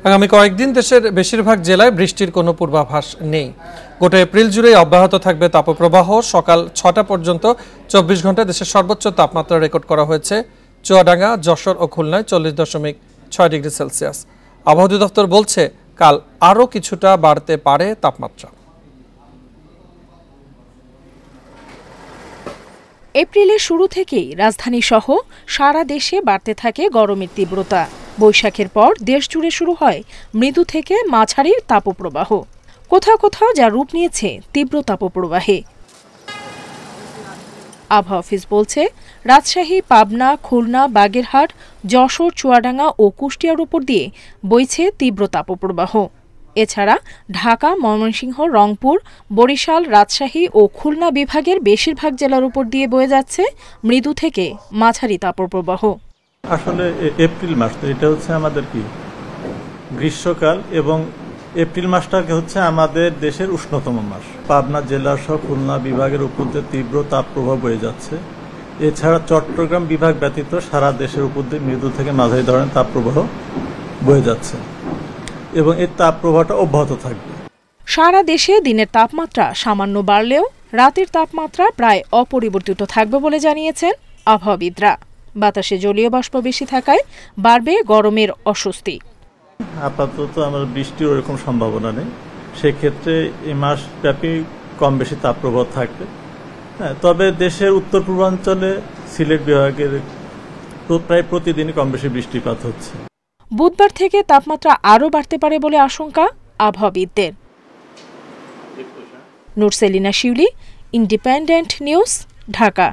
আগামী কয়েকদিন দেশের বেশিরভাগ জেলায় বৃষ্টির কোনো পূর্বাভাস নেই। গোটা এপ্রিল জুড়েই অব্যাহত থাকবে তাপপ্রবাহ। সকাল ৬টা পর্যন্ত ২৪ ঘন্টায় দেশের সর্বোচ্চ তাপমাত্রা রেকর্ড করা হয়েছে চুয়াডাঙ্গা, যশোর ও খুলনায় ৪০.৬ ডিগ্রি সেলসিয়াস। আবহাওয়া অধিদপ্তর বলছে কাল আরও কিছুটা বাড়তে পারে তাপমাত্রা। এপ্রিলের শুরু থেকেই রাজধানী সহ সারা দেশে বাড়তে থাকে গরমের তীব্রতা। বৈশাখের পর দেশ জুড়ে শুরু হয় মৃদু থেকে মাঝারি তাপপ্রবাহ। কোথাও কোথাও যা রূপ নিয়েছে তীব্র তাপপ্রবাহে। আবহাওয়া অফিস বলছে, রাজশাহী, পাবনা, খুলনা, বাগেরহাট, যশোর, চুয়াডাঙ্গা ও কুষ্টিয়ার উপর দিয়ে বইছে তীব্র তাপপ্রবাহ। এছাড়া ঢাকা, ময়মনসিংহ, রংপুর, বরিশাল, রাজশাহী ও খুলনা বিভাগের বেশিরভাগ জেলার উপর দিয়ে বয়ে যাচ্ছে মৃদু থেকে মাঝারি তাপপ্রবাহ। আসলে এপ্রিল মাস তো এটা হচ্ছে আমাদের কি গ্রীষ্মকাল, এবং এপ্রিল মাসটাকে হচ্ছে আমাদের দেশের উষ্ণতম মাস। পাবনা জেলা সহ খুলনা বিভাগের উপর দিয়ে তীব্র তাপপ্রবাহ বয়ে যাচ্ছে। এছাড়া চট্টগ্রাম বিভাগ ব্যতীত সারা দেশের উপর দিয়ে মৃদু থেকে মাঝারি ধরনের তাপপ্রবাহ বয়ে যাচ্ছে এবং এই তাপপ্রবাহটা অব্যাহত থাকবে। সারা দেশে দিনের তাপমাত্রা সামান্য বাড়লেও রাতের তাপমাত্রা প্রায় অপরিবর্তিত থাকবে বলে জানিয়েছেন আবহাওয়াবিদরা। বাতাসে জলীয় বাষ্প বেশি থাকায় বাড়বে গরমের অস্বস্তি। আপাতত আমার বৃষ্টির ওরকম সম্ভাবনা নেই, সেক্ষেত্রে এই মাস ব্যাপী কম বেশি তাপপ্রবাহ থাকবে। তবে দেশের উত্তর পূর্বাঞ্চলে সিলেট বিভাগের প্রায় প্রতিদিনই কম বেশি বৃষ্টিপাত হচ্ছে। বুধবার থেকে তাপমাত্রা আরও বাড়তে পারে বলে আশঙ্কা আবহাওয়াবিদদের। নুরসেলিনা শিউলি, ইন্ডিপেন্ডেন্ট নিউজ, ঢাকা।